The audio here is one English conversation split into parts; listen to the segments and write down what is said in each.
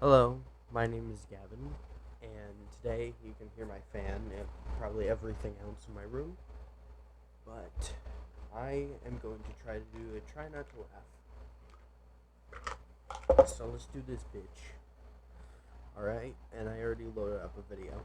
Hello, my name is Gavin, and today you can hear my fan and probably everything else in my room, but I am going to try to do a try not to laugh. So let's do this bitch. Alright, and I already loaded up a video.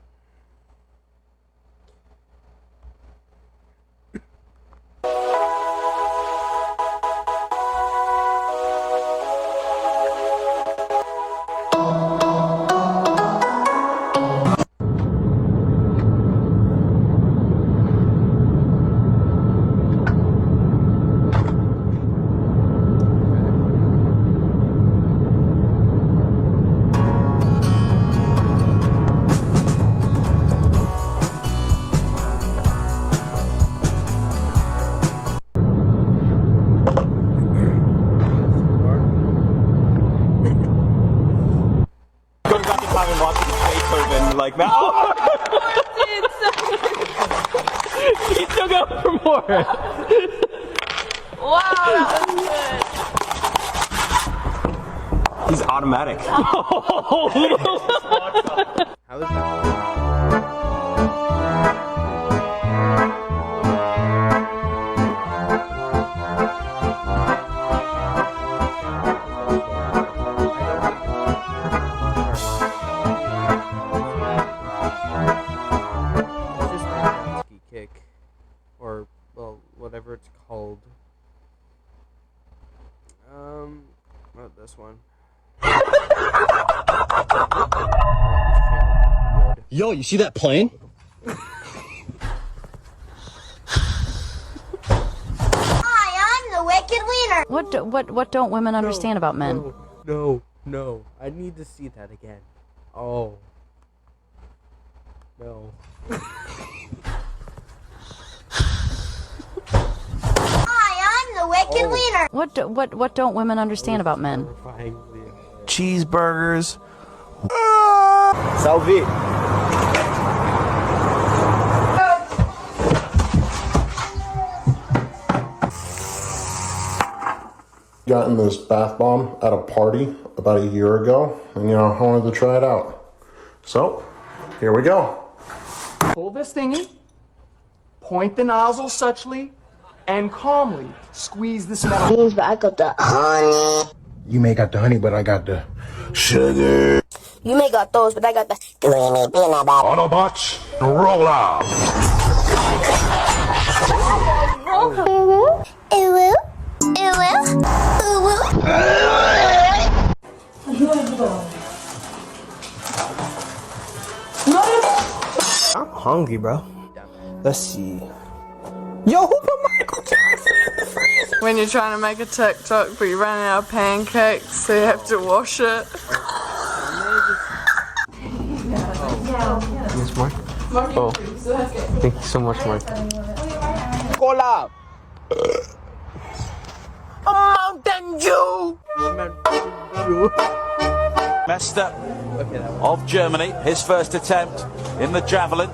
Like that. Oh! He took out for more. Wow, that was good. He's automatic. How is that? Or, well, whatever it's called. Not this one. Yo, you see that plane? Hi, I'm the Wicked Wiener. What don't women understand about men? No. I need to see that again. Oh. No. The Wicked Wiener. What don't women understand about men? Cheeseburgers. Salve. Gotten this bath bomb at a party about a year ago, and I wanted to try it out. So, here we go. Pull this thingy, point the nozzle suchly, and calmly squeeze this metal. But I got the honey. You may got the honey, but I got the sugar. You may got those, but I got the creamy peanut butter. Autobots, roll out. I'm hungry, bro. Let's see. Yo, who put Michael Jackson in the freezer? When you're trying to make a TikTok but you're running out of pancakes, so you have to wash it. Yes, Mark. Oh, thank you so much, Mark. Cola. A Mountain Dew. Mester of Germany, his first attempt in the javelin,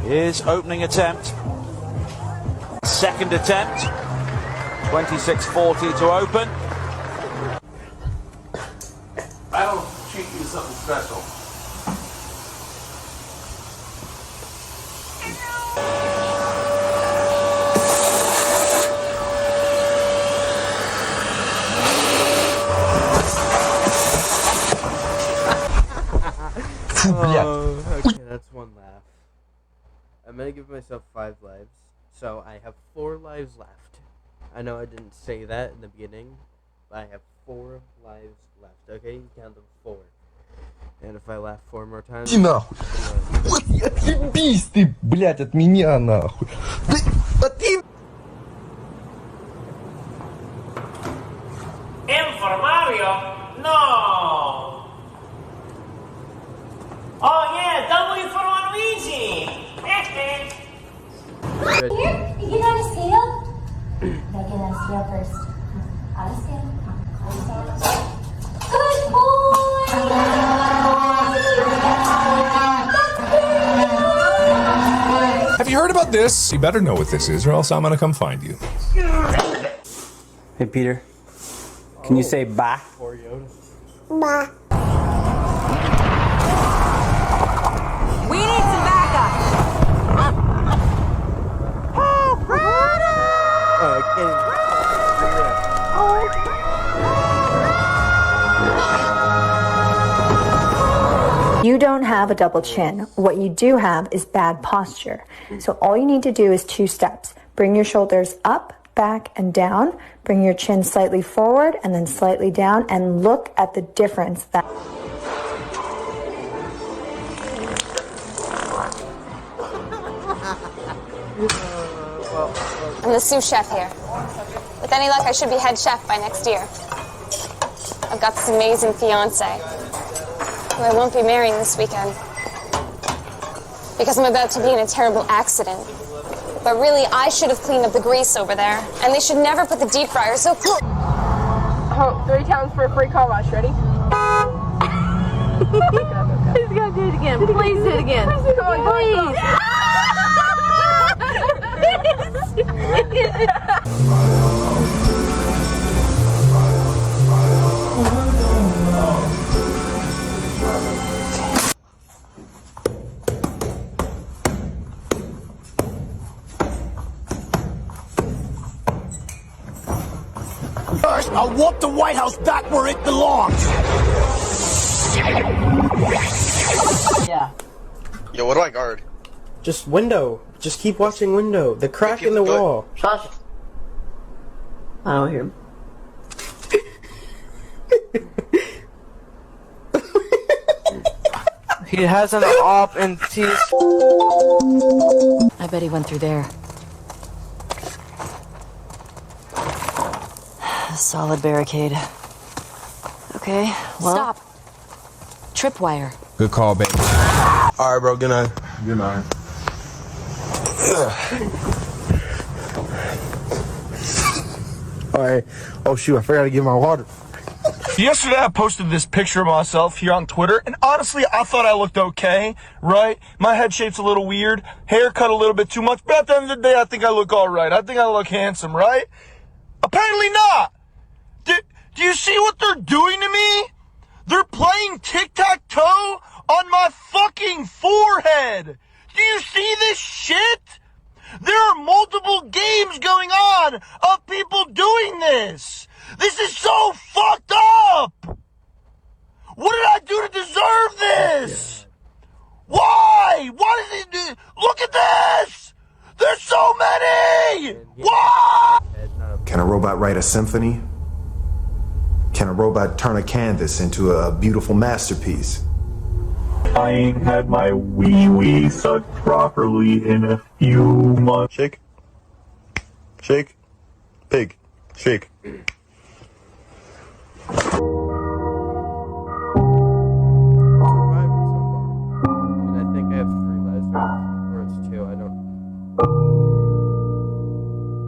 his opening attempt. Second attempt, 26:40 to open. I'll treat you something special. Okay, that's one laugh. I'm gonna give myself 5 lives. So I have 4 lives left. I know I didn't say that in the beginning, but I have 4 lives left. Okay, you count them 4. And if I laugh 4 more times... Иди нахуй. Вот я отъебись ты, блядь, от меня нахуй. Да ты... Informario? No! Oh yeah, W for Luigi! Good. Here, you get on a scale. Gotta get on a scale first. On a scale. Good boy! Have you heard about this? You better know what this is, or else I'm gonna come find you. Hey, Peter. Can you say bah? Poor Yoda. Bah. We need some backup. Oh, I can't even... You don't have a double chin. What you do have is bad posture. So all you need to do is 2 steps. Bring your shoulders up, back, and down. Bring your chin slightly forward and then slightly down, and look at the difference. I'm the sous chef here. With any luck, I should be head chef by next year. I've got this amazing fiance, who I won't be marrying this weekend. Because I'm about to be in a terrible accident. But really, I should have cleaned up the grease over there. And they should never put the deep fryer so close. Oh, 3 counts for a free car wash. Ready? He's gonna do it again. Please do it again. Please. First, I'll walk the White House back where it belongs. Yeah. Yo, what do I guard? Just window. Just keep watching window. The crack in the wall. Shush. I don't hear him. He has an op and teeth. I bet he went through there. A solid barricade. Okay, well... Stop. Tripwire. Good call, baby. Alright, bro. Good night. Good night. Alright. Oh, shoot. I forgot to get my water. Yesterday, I posted this picture of myself here on Twitter, and honestly, I thought I looked okay, right? My head shape's a little weird, hair cut a little bit too much, but at the end of the day, I think I look all right. I think I look handsome, right? Apparently not. Do you see what they're doing to me? They're playing tic-tac-toe on my fucking forehead. Do you see this shit? There are multiple games going on of people doing this. This is so fucked up. What did I do to deserve this? Why? Why did they do? Look at this. There's so many. Why? Can a robot write a symphony? Can a robot turn a canvas into a beautiful masterpiece? I ain't had my wee sucked properly in a few months. Shake. Shake. Pig. Shake. I think I have 3 lives left, or it's 2. I don't.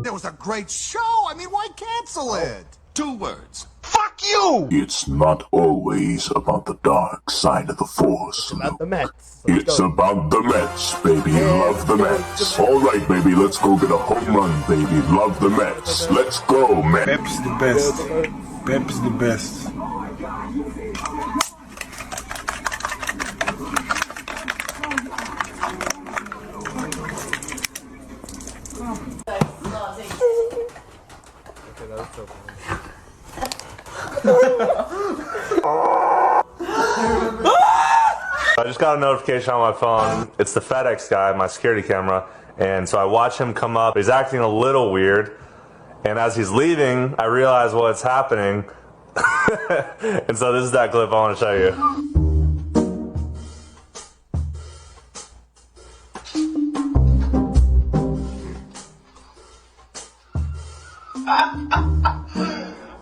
It was a great show. I mean, why cancel it? 2 words. Fuck you! It's not always about the dark side of the Force. It's about the Mets. It's about the Mets, baby. Love the Mets. All right, baby, let's go get a home run, baby. Love the Mets. Let's go, Mets. Pep's the best. Pep's the best. Okay, that was so funny. I just got a notification on my phone. It's the FedEx guy, my security camera. And so I watch him come up. He's acting a little weird. And as he's leaving, I realize what's happening. And so this is that clip I want to show you.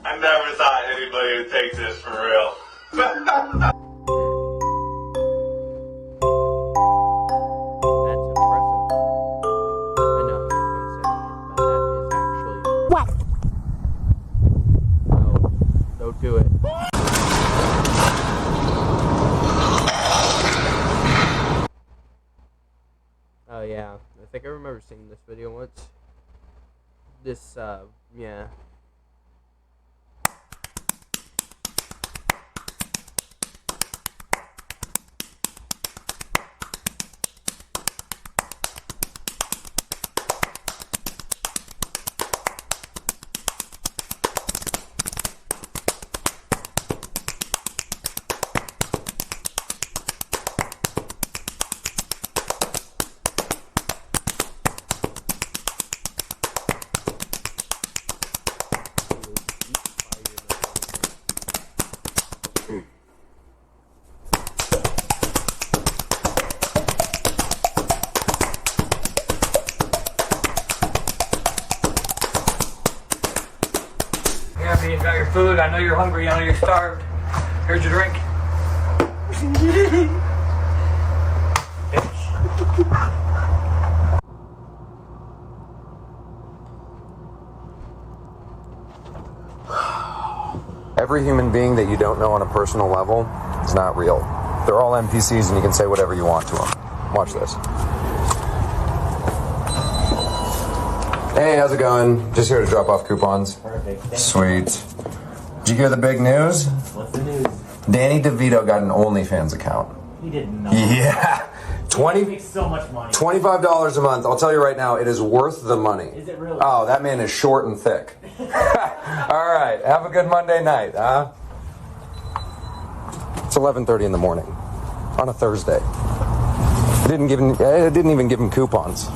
I never thought anybody would take this for real. Don't do it. Oh yeah, I think I remember seeing this video once. This, yeah. me. Got your food. I know you're hungry. I know you're starved. Here's your drink. Every human being that you don't know on a personal level is not real. They're all NPCs and you can say whatever you want to them. Watch this. Hey, how's it going? Just here to drop off coupons. Perfect. Sweet. Did you hear the big news? What's the news? Danny DeVito got an OnlyFans account. He did not. Yeah. He makes so much money. $25 a month. I'll tell you right now, it is worth the money. Is it really? Oh, that man is short and thick. All right. Have a good Monday night, huh? It's 11:30 in the morning on a Thursday. I didn't even give him coupons.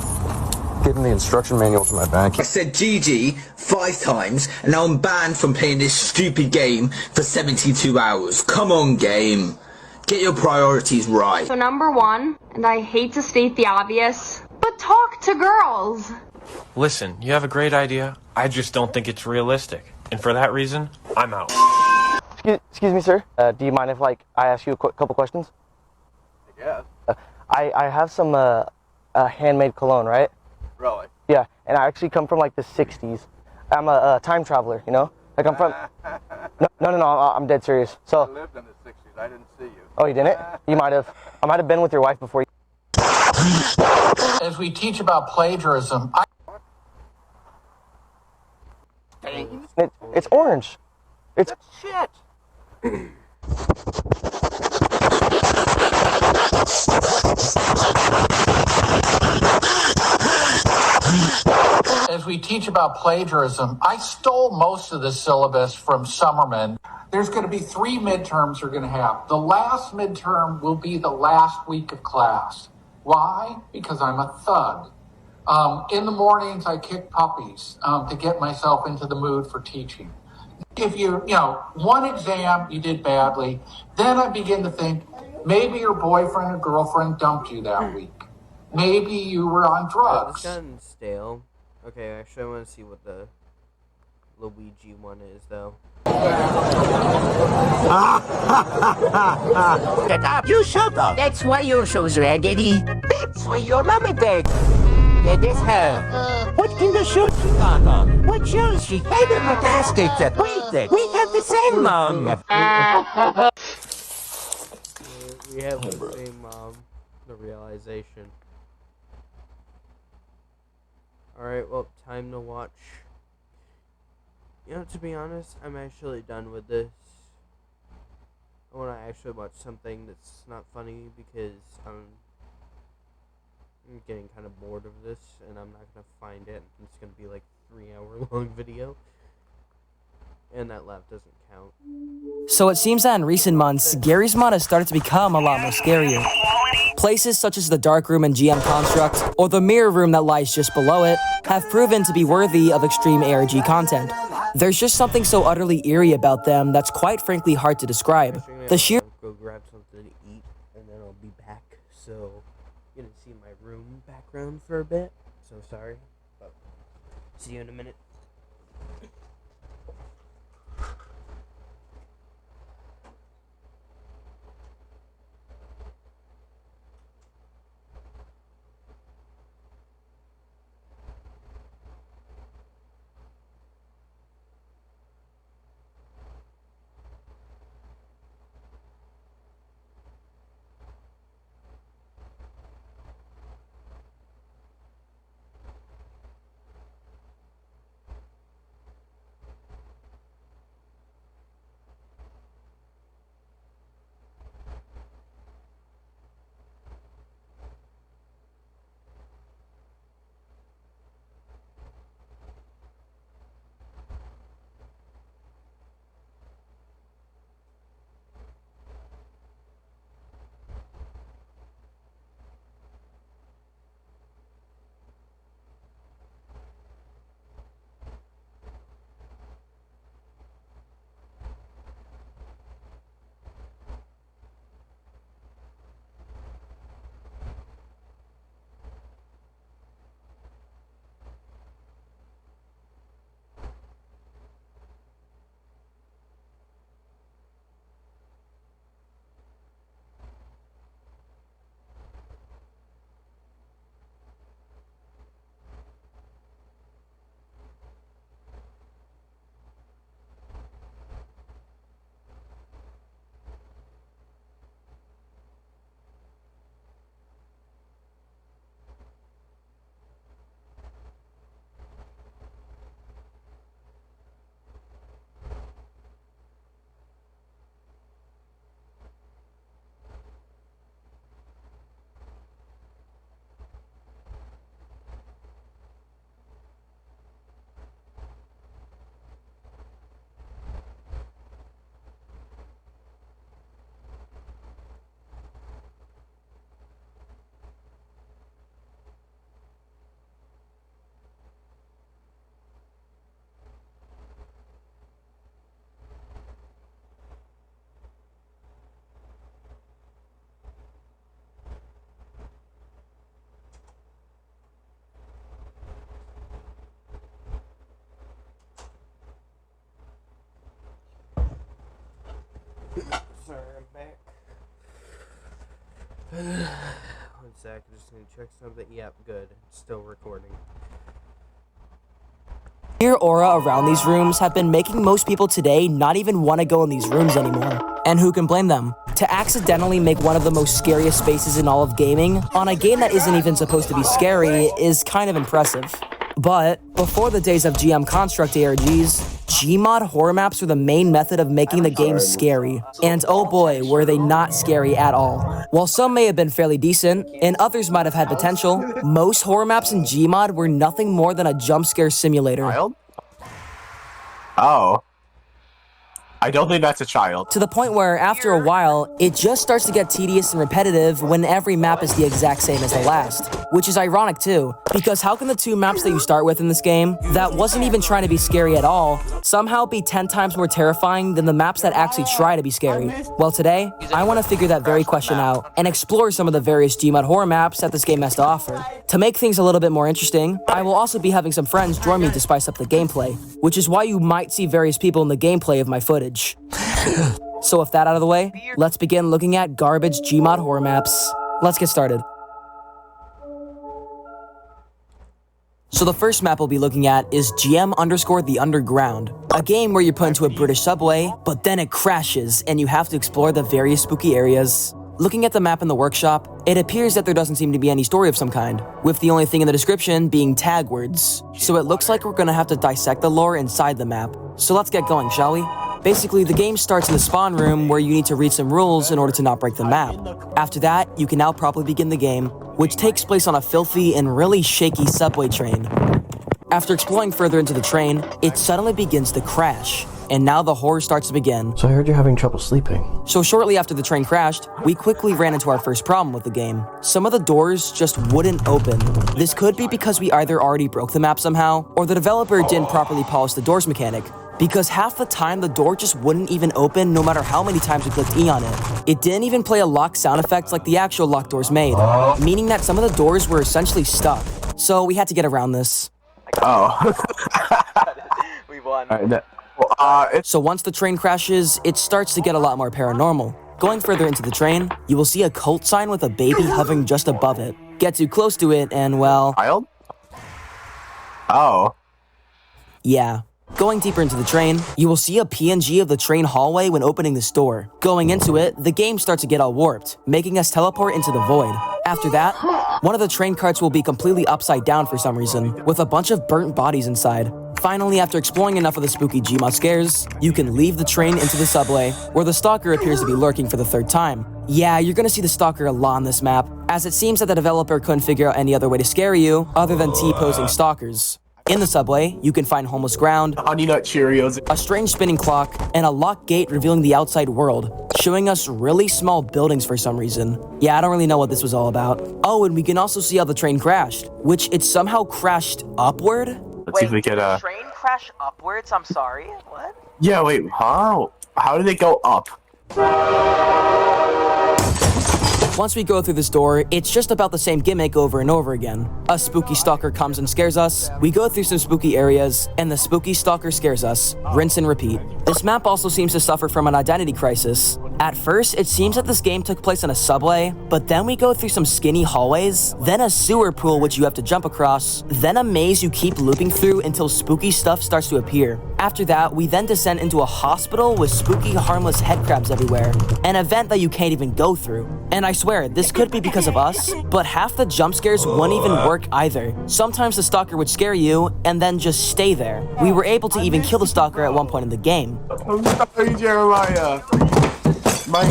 Give him the instruction manual to my bank. I said GG 5 times, and now I'm banned from playing this stupid game for 72 hours. Come on, game. Get your priorities right. So number 1, and I hate to state the obvious, but talk to girls. Listen, you have a great idea. I just don't think it's realistic. And for that reason, I'm out. Excuse me, sir. Do you mind if, I ask you a couple questions? Yeah. I have some handmade cologne, right? Really? Yeah, and I actually come from, the 60s. I'm a time traveler, you know? I'm from... No, I'm dead serious. So... I lived in the 60s. I didn't see you. Oh, you didn't? I might have been with your wife before you... As we teach about plagiarism, It's orange. It's... Shit! As we teach about plagiarism, I stole most of the syllabus from Summerman. There's going to be 3 midterms we're going to have. The last midterm will be the last week of class. Why? Because I'm a thug. In the mornings, I kick puppies to get myself into the mood for teaching. If one exam you did badly, then I begin to think maybe your boyfriend or girlfriend dumped you that week. Maybe you were on drugs. It's gotten stale. Okay, actually, I want to see what the Luigi one is, though. Shut up! You shut up! That's why you're so raggedy. That's why your mommy beg. That is her. What kind of shoes she got on? What shoes she had in fantastic that we have the same mom. We have the same mom. The realization. Alright, well, time to watch. To be honest, I'm actually done with this. I want to actually watch something that's not funny because I'm getting kind of bored of this and I'm not going to find it. It's going to be like a 3-hour long video. And that laugh doesn't count. So it seems that in recent months, Garry's Mod has started to become a lot more scarier. Places such as the dark room in GM Construct, or the mirror room that lies just below it, have proven to be worthy of extreme ARG content. There's just something so utterly eerie about them that's quite frankly hard to describe. The sheer... Go grab something to eat, and then I'll be back. So, you're going to see my room background for a bit. So sorry, but see you in a minute. One sec, I'm just gonna check something. Yep, good. It's still recording. Sheer aura around these rooms have been making most people today not even want to go in these rooms anymore. And who can blame them? To accidentally make one of the most scariest spaces in all of gaming on a game that isn't even supposed to be scary is kind of impressive. But before the days of GM Construct ARGs, Gmod horror maps were the main method of making the game scary. And oh boy, were they not scary at all. While some may have been fairly decent, and others might have had potential, most horror maps in Gmod were nothing more than a jump scare simulator. Oh. I don't think that's a child. To the point where, after a while, it just starts to get tedious and repetitive when every map is the exact same as the last. Which is ironic too, because how can the two maps that you start with in this game, that wasn't even trying to be scary at all, somehow be 10 times more terrifying than the maps that actually try to be scary? Well, today, I want to figure that very question out, and explore some of the various Gmod horror maps that this game has to offer. To make things a little bit more interesting, I will also be having some friends join me to spice up the gameplay, which is why you might see various people in the gameplay of my footage. So with that out of the way, let's begin looking at garbage Gmod horror maps. Let's get started. So the first map we'll be looking at is GM_The Underground, a game where you're put into a British subway, but then it crashes and you have to explore the various spooky areas. Looking at the map in the workshop, it appears that there doesn't seem to be any story of some kind, with the only thing in the description being tag words. So it looks like we're gonna have to dissect the lore inside the map. So let's get going, shall we? Basically, the game starts in the spawn room where you need to read some rules in order to not break the map. After that, you can now properly begin the game, which takes place on a filthy and really shaky subway train. After exploring further into the train, it suddenly begins to crash, and now the horror starts to begin. So I heard you're having trouble sleeping. So shortly after the train crashed, we quickly ran into our first problem with the game. Some of the doors just wouldn't open. This could be because we either already broke the map somehow, or the developer didn't properly polish the doors mechanic, because half the time the door just wouldn't even open no matter how many times we clicked E on it. It didn't even play a lock sound effect like the actual lock doors made, meaning that some of the doors were essentially stuck. So we had to get around this. Oh. We won. So once the train crashes, it starts to get a lot more paranormal. Going further into the train, you will see a cult sign with a baby hovering just above it. Get too close to it and, well... Child? Oh. Yeah. Going deeper into the train, you will see a PNG of the train hallway when opening this door. Going into it, the game starts to get all warped, making us teleport into the void. After that, one of the train carts will be completely upside down for some reason, with a bunch of burnt bodies inside. Finally, after exploring enough of the spooky Gmod scares, you can leave the train into the subway, where the stalker appears to be lurking for the third time. Yeah, you're gonna see the stalker a lot on this map, as it seems that the developer couldn't figure out any other way to scare you other than T-posing stalkers. In the subway, you can find homeless ground, Honey Nut Cheerios, a strange spinning clock, and a locked gate revealing the outside world, showing us really small buildings for some reason. Yeah, I don't really know what this was all about. Oh, and we can also see how the train crashed, which it somehow crashed upward? Let's see if we get a... train crash upwards? I'm sorry, what? Yeah, wait, how did they go up? Once we go through this door, it's just about the same gimmick over and over again. A spooky stalker comes and scares us, we go through some spooky areas, and the spooky stalker scares us. Rinse and repeat. This map also seems to suffer from an identity crisis. At first, it seems that this game took place in a subway, but then we go through some skinny hallways, then a sewer pool which you have to jump across, then a maze you keep looping through until spooky stuff starts to appear. After that, we then descend into a hospital with spooky harmless headcrabs everywhere, an event that you can't even go through. And I swear, this could be because of us, but half the jump scares wouldn't even work either. Sometimes the stalker would scare you, and then just stay there. We were able to even kill the stalker at one point in the game. I'm sorry, Jeremiah. My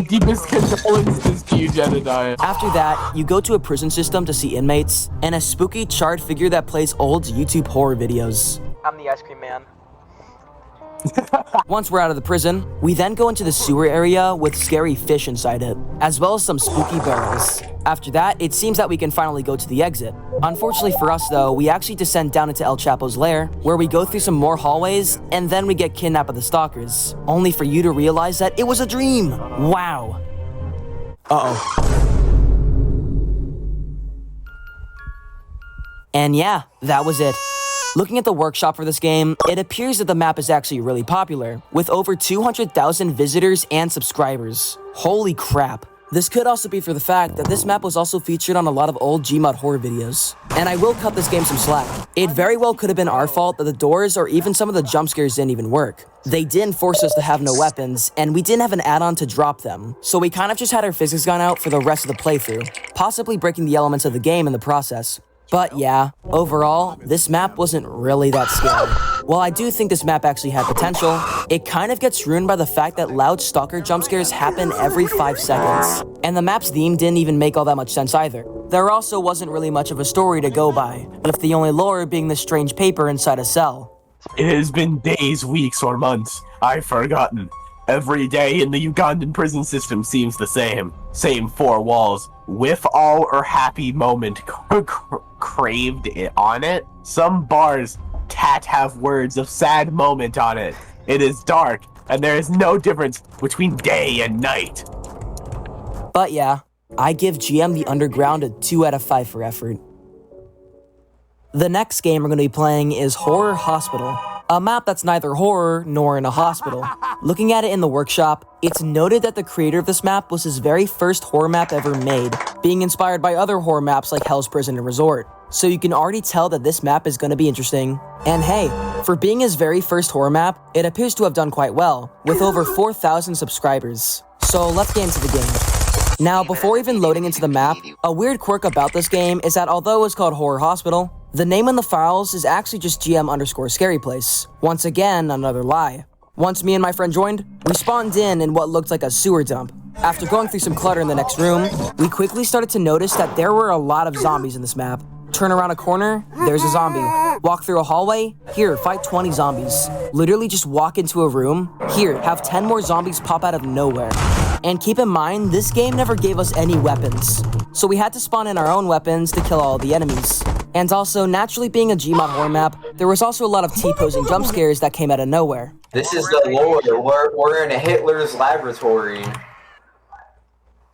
deepest condolences to you, Jedediah. After that, you go to a prison system to see inmates, and a spooky charred figure that plays old YouTube horror videos. I'm the ice cream man. Once we're out of the prison, we then go into the sewer area with scary fish inside it, as well as some spooky barrels. After that, it seems that we can finally go to the exit. Unfortunately for us though, we actually descend down into El Chapo's lair, where we go through some more hallways, and then we get kidnapped by the stalkers, only for you to realize that it was a dream. Wow. Uh-oh. And yeah, that was it. Looking at the workshop for this game, it appears that the map is actually really popular, with over 200,000 visitors and subscribers. Holy crap. This could also be for the fact that this map was also featured on a lot of old Gmod horror videos. And I will cut this game some slack. It very well could have been our fault that the doors or even some of the jump scares didn't even work. They didn't force us to have no weapons, and we didn't have an add-on to drop them. So we kind of just had our physics gun out for the rest of the playthrough, possibly breaking the elements of the game in the process. But yeah, overall, this map wasn't really that scary. While I do think this map actually had potential, it kind of gets ruined by the fact that loud stalker jump scares happen every 5 seconds. And the map's theme didn't even make all that much sense either. There also wasn't really much of a story to go by, with the only lore being this strange paper inside a cell. It has been days, weeks, or months. I've forgotten. Every day in the Ugandan prison system seems the same. Same 4 walls, with all or happy moment craved on it. Some bars have words of sad moment on it. It is dark, and there is no difference between day and night. But yeah, I give GM the Underground a 2 out of 5 for effort. The next game we're going to be playing is Horror Hospital, a map that's neither horror nor in a hospital. Looking at it in the workshop, it's noted that the creator of this map was his very first horror map ever made, being inspired by other horror maps like Hell's Prison and Resort. So you can already tell that this map is going to be interesting. And hey, for being his very first horror map, it appears to have done quite well, with over 4,000 subscribers. So let's get into the game. Now, before even loading into the map, a weird quirk about this game is that although it's called Horror Hospital, the name in the files is actually just GM_ScaryPlace. Once again, another lie. Once me and my friend joined, we spawned in what looked like a sewer dump. After going through some clutter in the next room, we quickly started to notice that there were a lot of zombies in this map. Turn around a corner, there's a zombie. Walk through a hallway, here, fight 20 zombies. Literally just walk into a room, here, have 10 more zombies pop out of nowhere. And keep in mind, this game never gave us any weapons. So we had to spawn in our own weapons to kill all the enemies. And also, naturally being a Gmod horror map, there was also a lot of T-posing jump scares that came out of nowhere. This is the lore. We're in a Hitler's laboratory.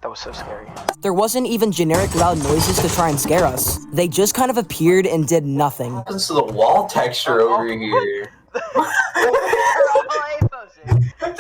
That was so scary. There wasn't even generic loud noises to try and scare us. They just kind of appeared and did nothing. What happens to the wall texture over here? Did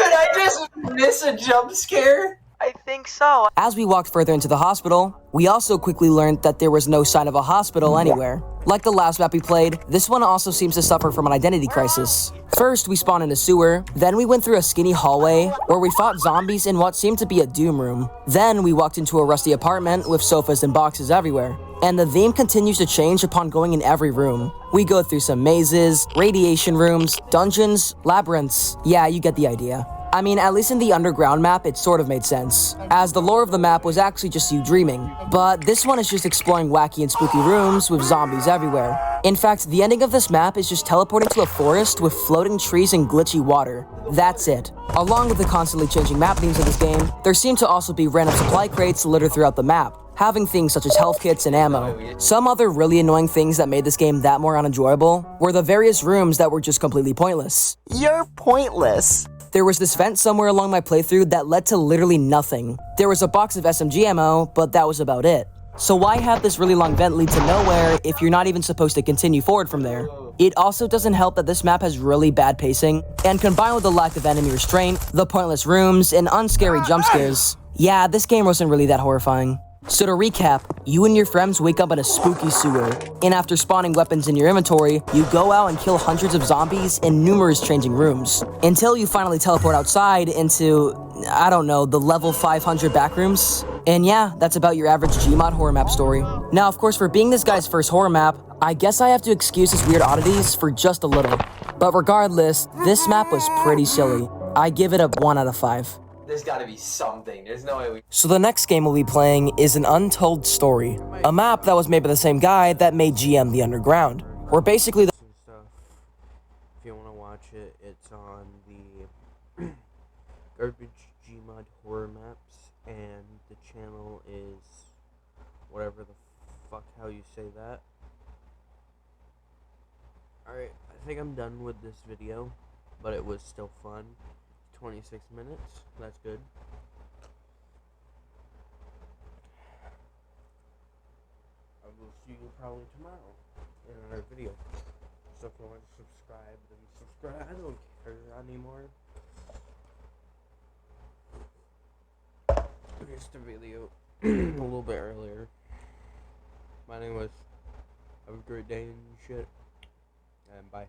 I just miss a jump scare? I think so. As we walked further into the hospital, we also quickly learned that there was no sign of a hospital anywhere. Like the last map we played, this one also seems to suffer from an identity crisis. First, we spawned in a sewer, then we went through a skinny hallway where we fought zombies in what seemed to be a doom room. Then we walked into a rusty apartment with sofas and boxes everywhere. And the theme continues to change upon going in every room. We go through some mazes, radiation rooms, dungeons, labyrinths. Yeah, you get the idea. I mean, at least in the Underground map, it sort of made sense, as the lore of the map was actually just you dreaming. But this one is just exploring wacky and spooky rooms with zombies everywhere. In fact, the ending of this map is just teleporting to a forest with floating trees and glitchy water. That's it. Along with the constantly changing map themes of this game, there seem to also be random supply crates littered throughout the map, having things such as health kits and ammo. Some other really annoying things that made this game that more unenjoyable were the various rooms that were just completely pointless. You're pointless. There was this vent somewhere along my playthrough that led to literally nothing. There was a box of SMG ammo, but that was about it. So why have this really long vent lead to nowhere if you're not even supposed to continue forward from there? It also doesn't help that this map has really bad pacing, and combined with the lack of enemy restraint, the pointless rooms, and unscary jump scares, yeah, this game wasn't really that horrifying. So to recap, you and your friends wake up in a spooky sewer, and after spawning weapons in your inventory, you go out and kill hundreds of zombies in numerous changing rooms, until you finally teleport outside into, I don't know, the level 500 backrooms. And yeah, that's about your average Gmod horror map story. Now, of course, for being this guy's first horror map, I guess I have to excuse his weird oddities for just a little. But regardless, this map was pretty silly. I give it a 1 out of 5. There's gotta be something. There's no way we... So the next game we'll be playing is An Untold Story, a map that was made by the same guy that made GM the Underground, where basically the stuff. If you want to watch it, it's on the Garbage Gmod Horror Maps, and the channel is whatever the fuck how you say that. Alright, I think I'm done with this video, but it was still fun. 26 minutes, that's good. I will see you probably tomorrow in another video. So if you want to subscribe, then subscribe. I don't care anymore. Okay. finished the video a little bit earlier. My name was. Have a great day and shit. And bye.